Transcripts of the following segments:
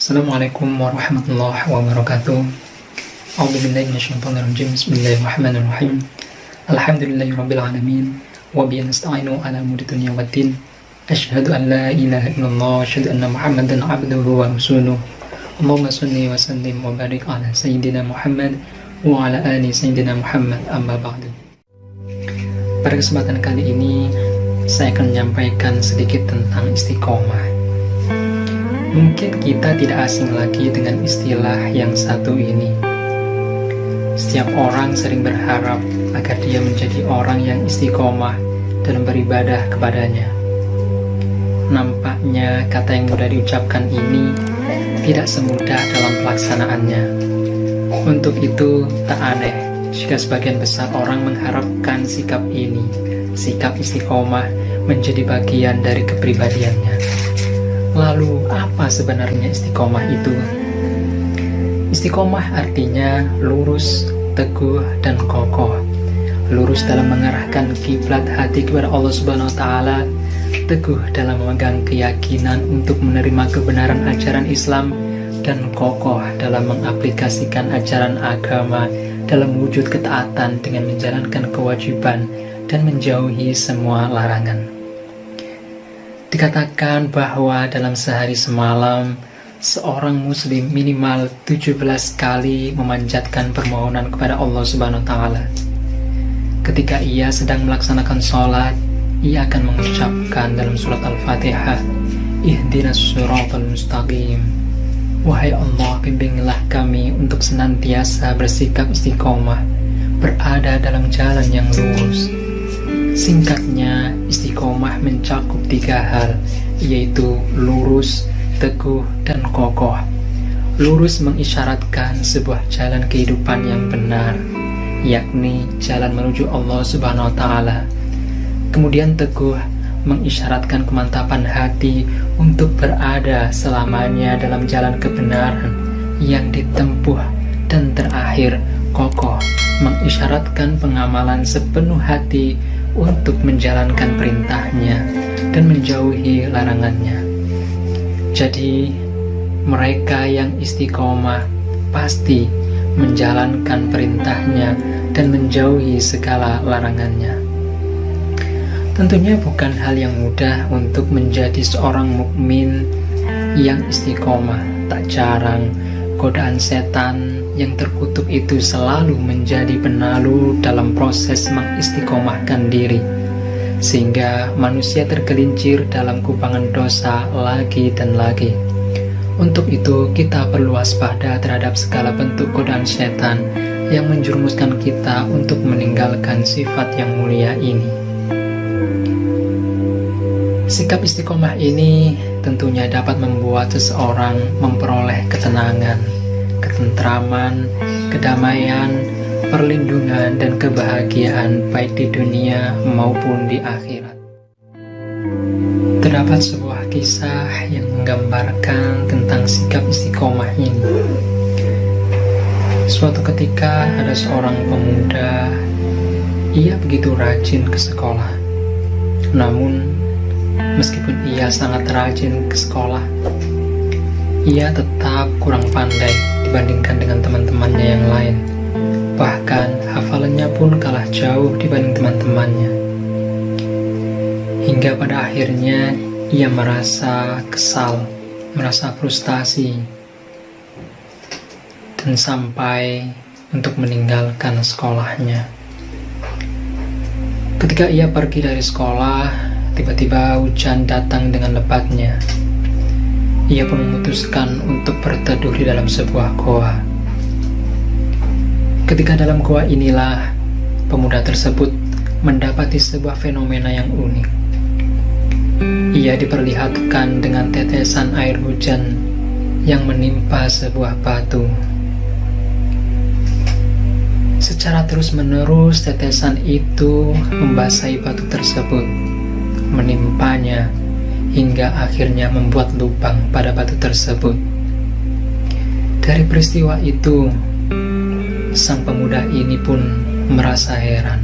Assalamualaikum warahmatullahi wabarakatuh. A'udzubillahi minasyaitonirrajim. Bismillahirrahmanirrahim. Alhamdulillahirabbil alamin wa bihi nasta'inu ala umuri dunya waddin. Asyhadu an la ilaha illallah wa asyhadu anna Muhammadan 'abduhu wa rasuluh. Allahumma shalli wa sallim wa barik ala sayyidina Muhammad wa ala ali sayyidina Muhammad, amma ba'du. Pada kesempatan kali ini saya akan menyampaikan sedikit tentang istiqomah. Mungkin kita tidak asing lagi dengan istilah yang satu ini. Setiap orang sering berharap agar dia menjadi orang yang istiqomah dalam beribadah kepadanya. Nampaknya kata yang mudah diucapkan ini tidak semudah dalam pelaksanaannya. Untuk itu tak aneh jika sebagian besar orang mengharapkan sikap ini, sikap istiqomah, menjadi bagian dari kepribadiannya. Lalu, apa sebenarnya istiqomah itu? Istiqomah artinya lurus, teguh, dan kokoh. Lurus dalam mengarahkan kiblat hati kepada Allah Subhanahu wa Ta'ala, teguh dalam memegang keyakinan untuk menerima kebenaran ajaran Islam, dan kokoh dalam mengaplikasikan ajaran agama dalam wujud ketaatan dengan menjalankan kewajiban dan menjauhi semua larangan. Dikatakan bahwa dalam sehari semalam, seorang muslim minimal 17 kali memanjatkan permohonan kepada Allah Subhanahu wa Ta'ala. Ketika ia sedang melaksanakan sholat, ia akan mengucapkan dalam surat Al-Fatihah, Ihdinas siratal mustaqim. Wahai Allah, bimbinglah kami untuk senantiasa bersikap istiqomah, berada dalam jalan yang lurus. Singkatnya, istiqomah mencakup 3 hal, yaitu lurus, teguh, dan kokoh. Lurus mengisyaratkan sebuah jalan kehidupan yang benar, yakni jalan menuju Allah Subhanahu wa Ta'ala. Kemudian teguh mengisyaratkan kemantapan hati untuk berada selamanya dalam jalan kebenaran yang ditempuh. Dan terakhir, kokoh mengisyaratkan pengamalan sepenuh hati untuk menjalankan perintahnya dan menjauhi larangannya. Jadi, mereka yang istiqomah pasti menjalankan perintahnya dan menjauhi segala larangannya. Tentunya bukan hal yang mudah untuk menjadi seorang mukmin yang istiqomah. Tak jarang godaan setan yang terkutuk itu selalu menjadi penalu dalam proses mengistiqomahkan diri, sehingga manusia tergelincir dalam kubangan dosa lagi dan lagi. Untuk itu kita perlu waspada terhadap segala bentuk godaan setan yang menjerumuskan kita untuk meninggalkan sifat yang mulia ini. Sikap istiqomah ini tentunya dapat membuat seseorang memperoleh ketenangan, ketentraman, kedamaian, perlindungan, dan kebahagiaan baik di dunia maupun di akhirat. Terdapat sebuah kisah yang menggambarkan tentang sikap istiqomah ini. Suatu ketika ada seorang pemuda, ia begitu rajin ke sekolah. Namun, meskipun ia sangat rajin ke sekolah, ia tetap kurang pandai dibandingkan dengan teman-temannya yang lain. Bahkan hafalannya pun kalah jauh dibanding teman-temannya. Hingga pada akhirnya ia merasa kesal, merasa frustasi, dan sampai untuk meninggalkan sekolahnya. Ketika ia pergi dari sekolah, tiba-tiba hujan datang dengan lebatnya. Ia pun memutuskan untuk berteduh di dalam sebuah goa. Ketika dalam goa inilah, pemuda tersebut mendapati sebuah fenomena yang unik. Ia diperlihatkan dengan tetesan air hujan yang menimpa sebuah batu. Secara terus-menerus tetesan itu membasahi batu tersebut, menimpanya hingga akhirnya membuat lubang pada batu tersebut. Dari peristiwa itu, sang pemuda ini pun merasa heran.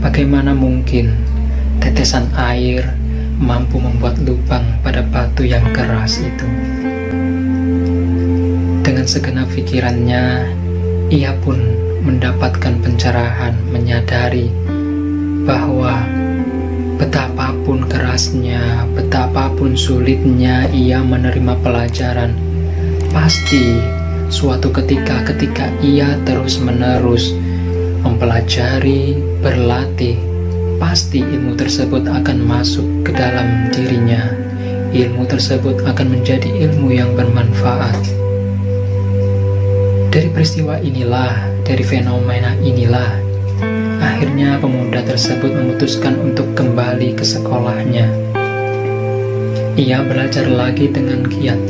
Bagaimana mungkin tetesan air mampu membuat lubang pada batu yang keras itu? Dengan segenap pikirannya, ia pun mendapatkan pencerahan, menyadari bahwa betapapun kerasnya, betapapun sulitnya ia menerima pelajaran, pasti suatu ketika ia terus-menerus mempelajari, berlatih, pasti ilmu tersebut akan masuk ke dalam dirinya. Ilmu tersebut akan menjadi ilmu yang bermanfaat. Dari peristiwa inilah, dari fenomena inilah, akhirnya pemuda tersebut memutuskan untuk kembali ke sekolahnya. Ia belajar lagi dengan giat,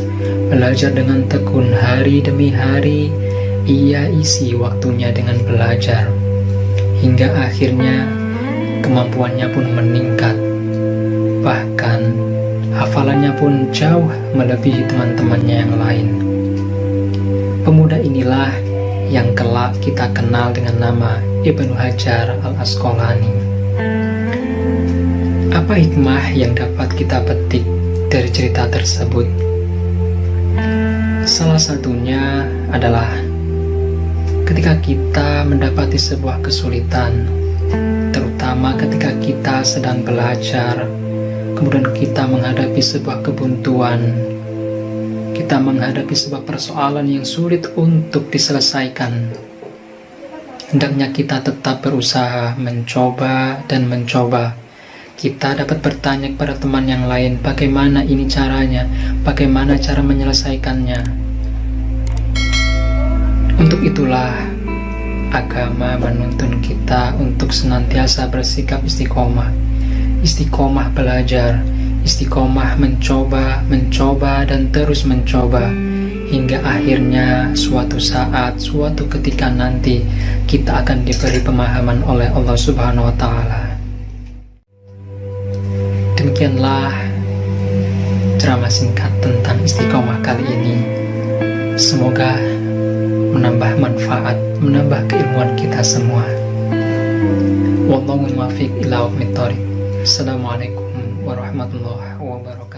belajar dengan tekun hari demi hari. Ia isi waktunya dengan belajar, hingga akhirnya kemampuannya pun meningkat. Bahkan hafalannya pun jauh melebihi teman-temannya yang lain. Pemuda inilah yang kelak kita kenal dengan nama Ibnu Hajar al-Asqalani. Apa hikmah yang dapat kita petik dari cerita tersebut? Salah satunya adalah ketika kita mendapati sebuah kesulitan, terutama ketika kita sedang belajar, kemudian kita menghadapi sebuah kebuntuan, kita menghadapi sebuah persoalan yang sulit untuk diselesaikan, hendaknya kita tetap berusaha mencoba dan mencoba. Kita dapat bertanya kepada teman yang lain, bagaimana ini caranya, bagaimana cara menyelesaikannya. Untuk itulah agama menuntun kita untuk senantiasa bersikap istiqomah. Istiqomah belajar, istiqomah mencoba dan terus mencoba, hingga akhirnya suatu saat, suatu ketika nanti kita akan diberi pemahaman oleh Allah Subhanahu wa Ta'ala. Demikianlah ceramah singkat tentang istiqomah kali ini. Semoga menambah manfaat, menambah keilmuan kita semua. Wallahu muwaffiq ila aqwamit thoriq. Assalamualaikum warahmatullahi wabarakatuh.